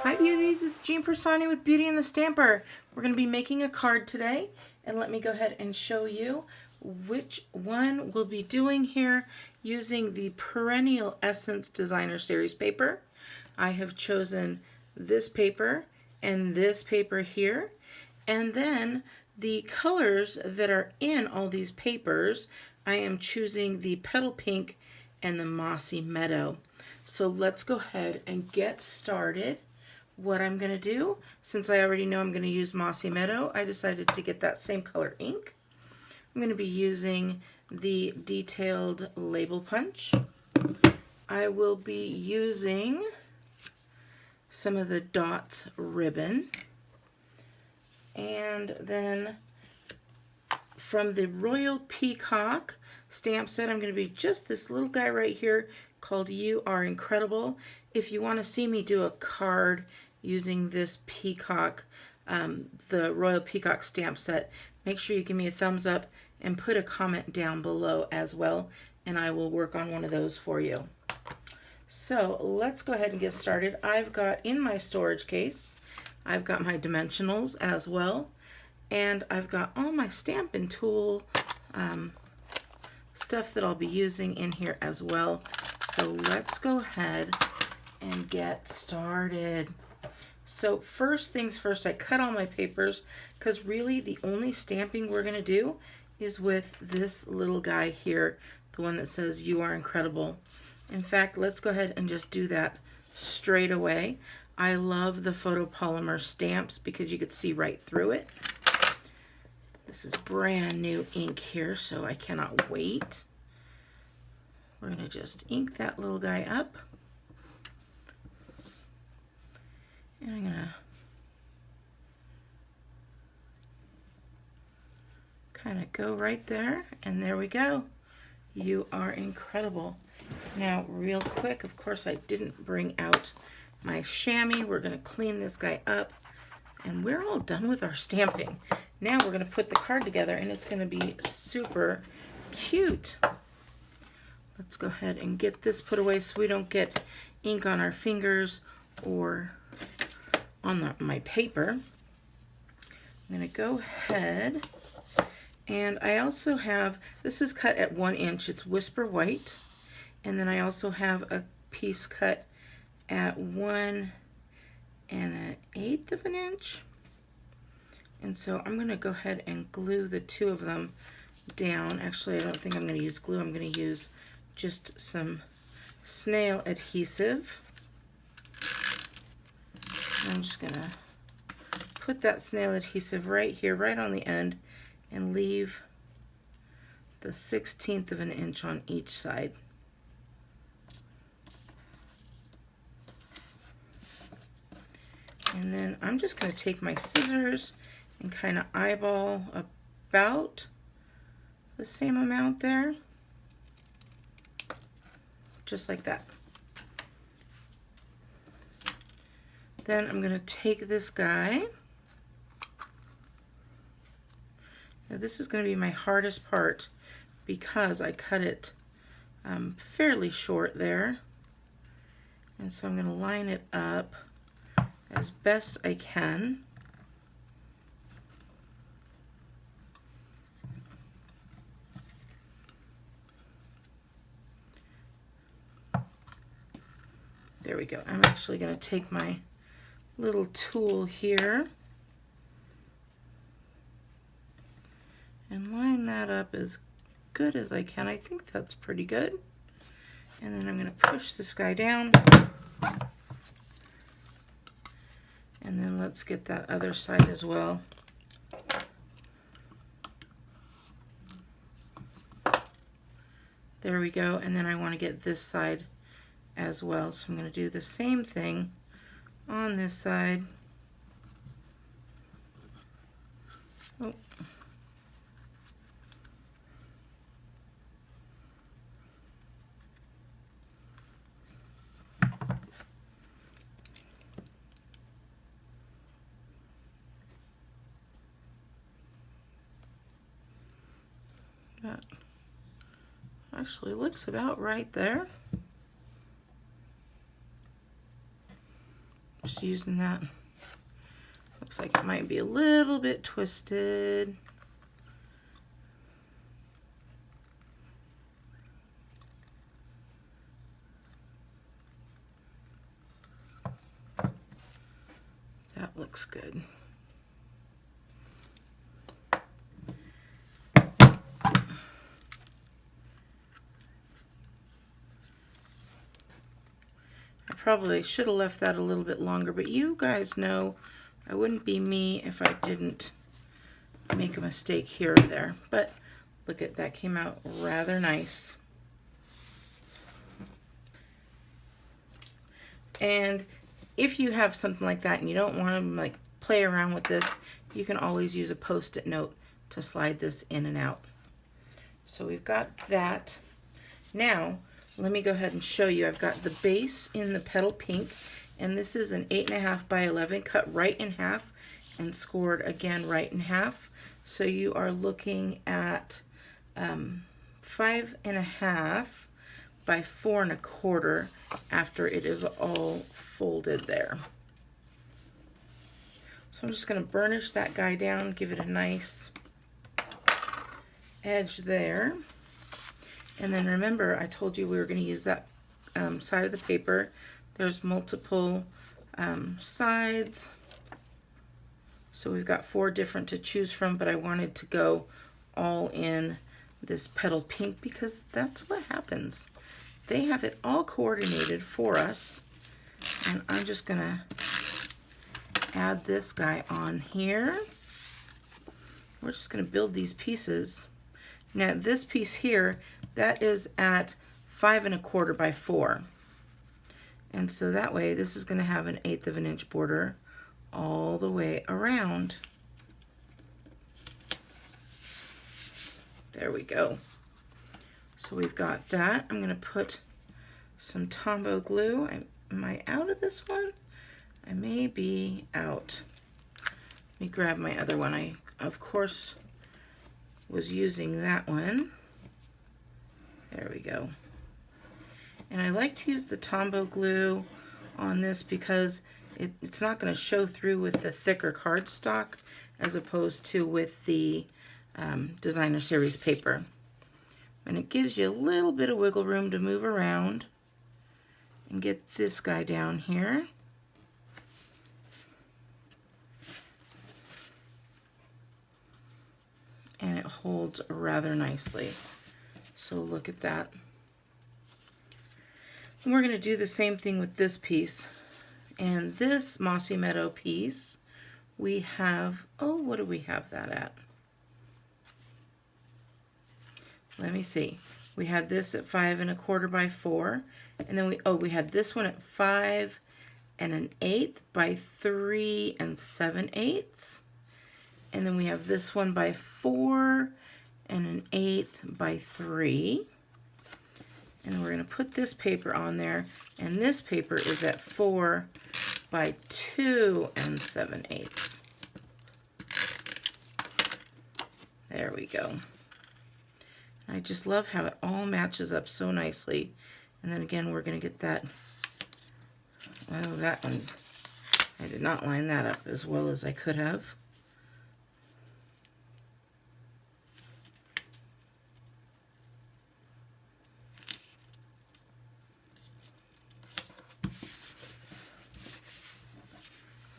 Hi Beauties, it's Jean Piersanti with Beauty and the Stamper. We're going to be making a card today, and let me go ahead and show you which one we'll be doing here using the Perennial Essence Designer Series paper. I have chosen this paper and this paper here, and then the colors that are in all these papers, I am choosing the Petal Pink and the Mossy Meadow. So let's go ahead and get started. What I'm going to do, since I already know I'm going to use Mossy Meadow, I decided to get that same color ink. I'm going to be using the detailed label punch. I will be using some of the dots ribbon. And then from the Royal Peacock stamp set, I'm going to be just this little guy right here called You Are Incredible. If you want to see me do a card using this peacock, the Royal Peacock stamp set, make sure you give me a thumbs up and put a comment down below as well, and I will work on one of those for you. So let's go ahead and get started. I've got in my storage case, I've got my dimensionals as well, and I've got all my Stampin' Tool stuff that I'll be using in here as well. So let's go ahead and get started. So first things first, I cut all my papers because really the only stamping we're going to do is with this little guy here, the one that says You Are Incredible. In fact, let's go ahead and just do that straight away. I love the photopolymer stamps because you could see right through it. This is brand new ink here, so I cannot wait. We're going to just ink that little guy up. And I'm going to kind of go right there, and there we go. You Are Incredible. Now, real quick, of course, I didn't bring out my chamois. We're going to clean this guy up, and we're all done with our stamping. Now we're going to put the card together, and it's going to be super cute. Let's go ahead and get this put away so we don't get ink on our fingers or on my paper. I'm going to go ahead, and I also have, this is cut at 1 inch. It's Whisper White. And then I also have a piece cut at 1 1/8 of an inch. And so I'm going to go ahead and glue the two of them down. Actually, I don't think I'm going to use glue. I'm going to use just some snail adhesive. I'm just going to put that snail adhesive right here, right on the end, and leave the 1/16 of an inch on each side. And then I'm just going to take my scissors and kind of eyeball about the same amount there. Just like that. Then I'm going to take this guy. Now this is going to be my hardest part because I cut it fairly short there. And so I'm going to line it up as best I can. There we go. I'm actually going to take my little tool here and line that up as good as I can. I think that's pretty good. And then I'm going to push this guy down. And then let's get that other side as well. There we go. And then I want to get this side as well. So I'm going to do the same thing on this side. Oh. That actually looks about right there. Just using that. Looks like it might be a little bit twisted. That looks good. I probably should have left that a little bit longer, but you guys know I wouldn't be me if I didn't make a mistake here or there. But look at that, came out rather nice. And if you have something like that and you don't want to like play around with this, you can always use a post-it note to slide this in and out. So we've got that. Now, let me go ahead and show you. I've got the base in the petal pink, and this is an 8.5 by 11 cut right in half and scored again right in half. So you are looking at 5.5 by 4.25 after it is all folded there. So I'm just going to burnish that guy down, give it a nice edge there. And then remember, I told you we were going to use that side of the paper. There's multiple sides. So we've got 4 different to choose from, but I wanted to go all in this petal pink because that's what happens. They have it all coordinated for us. And I'm just going to add this guy on here. We're just going to build these pieces. Now this piece here, that is at 5.25 by 4. And so that way this is going to have an 1/8 of an inch border all the way around. There we go. So we've got that. I'm going to put some Tombow glue. Am I out of this one? I may be out. Let me grab my other one. I, of course, was using that one. There we go. And I like to use the Tombow glue on this because it's not going to show through with the thicker cardstock as opposed to with the Designer Series paper. And it gives you a little bit of wiggle room to move around and get this guy down here. And it holds rather nicely. So look at that. And we're going to do the same thing with this piece. And this Mossy Meadow piece, we have, oh, what do we have that at? Let me see. We had this at 5.25 by 4. And then we had this one at 5 1/8 by 3 7/8. And then we have this one by 4 1/8 by 3. And we're going to put this paper on there. And this paper is at 4 by 2 7/8. There we go. I just love how it all matches up so nicely. And then again, we're going to get that, well, that one, I did not line that up as well as I could have.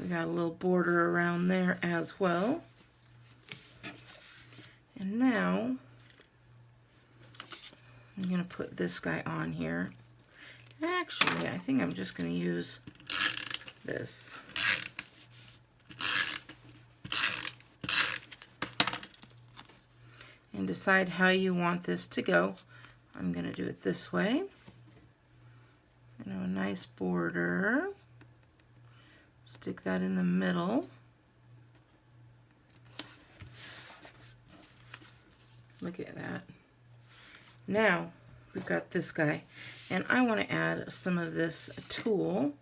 We got a little border around there as well. And now I'm going to put this guy on here. Actually, I think I'm just going to use this. And decide how you want this to go. I'm going to do it this way. You know, a nice border. Stick that in the middle. Look at that. Now we've got this guy, and I want to add some of this tulle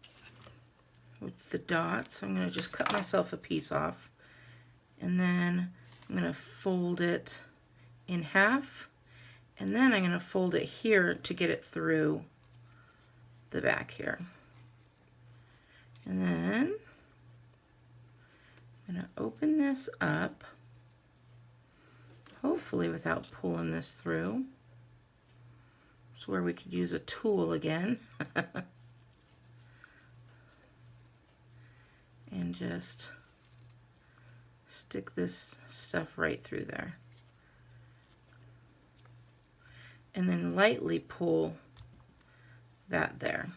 with the dots. So I'm going to just cut myself a piece off, and then I'm going to fold it in half, and then I'm going to fold it here to get it through the back here. And then I'm going to open this up, hopefully without pulling this through. It's where we could use a tool again. And just stick this stuff right through there. And then lightly pull that there.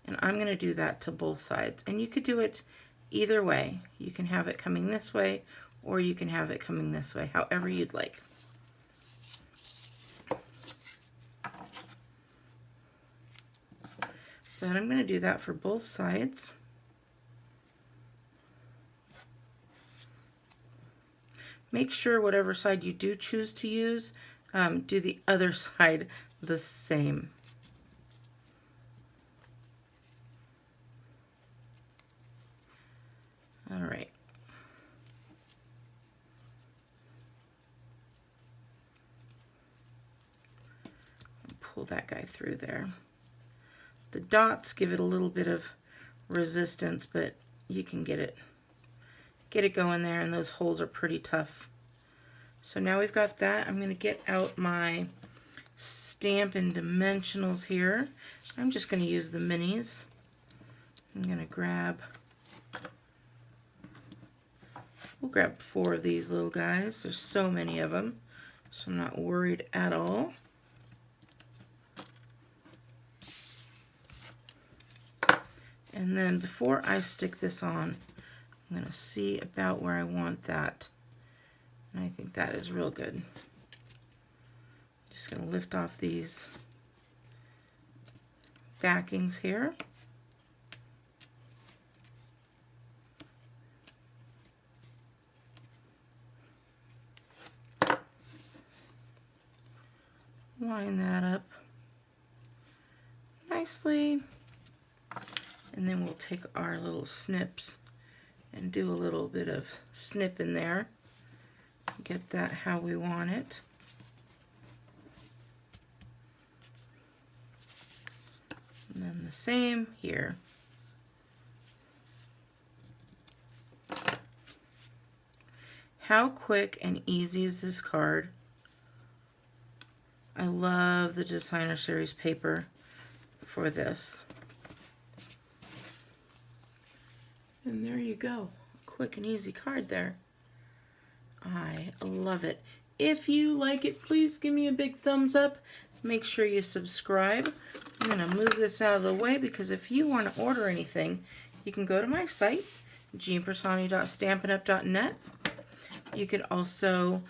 And I'm going to do that to both sides. And you could do it either way. You can have it coming this way, or you can have it coming this way, however you'd like. Then I'm going to do that for both sides. Make sure whatever side you do choose to use, do the other side the same. All right. Pull that guy through there. The dots give it a little bit of resistance, but you can get it going there, and those holes are pretty tough. So now we've got that. I'm going to get out my Stampin' Dimensionals here. I'm just going to use the minis. I'm going to we'll grab 4 of these little guys. There's so many of them, so I'm not worried at all. And then before I stick this on, I'm going to see about where I want that. And I think that is real good. Just going to lift off these backings here. Line that up nicely. And then we'll take our little snips and do a little bit of snip in there. Get that how we want it. And then the same here. How quick and easy is this card? I love the Designer Series paper for this. And there you go. Quick and easy card there. I love it. If you like it, please give me a big thumbs up. Make sure you subscribe. I'm going to move this out of the way because if you want to order anything, you can go to my site, jeanpersani.stampinup.net. You could also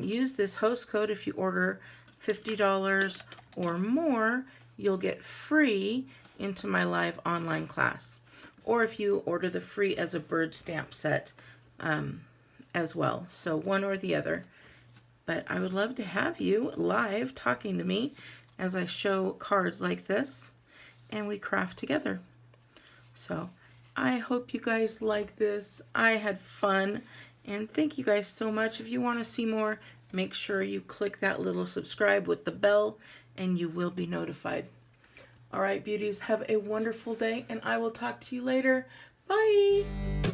use this host code. If you order $50 or more, you'll get free into my live online class. Or if you order the free as a bird stamp set as well. So one or the other. But I would love to have you live talking to me as I show cards like this and we craft together. So I hope you guys like this. I had fun, and thank you guys so much. If you want to see more, make sure you click that little subscribe with the bell and you will be notified. All right, beauties, have a wonderful day, and I will talk to you later. Bye!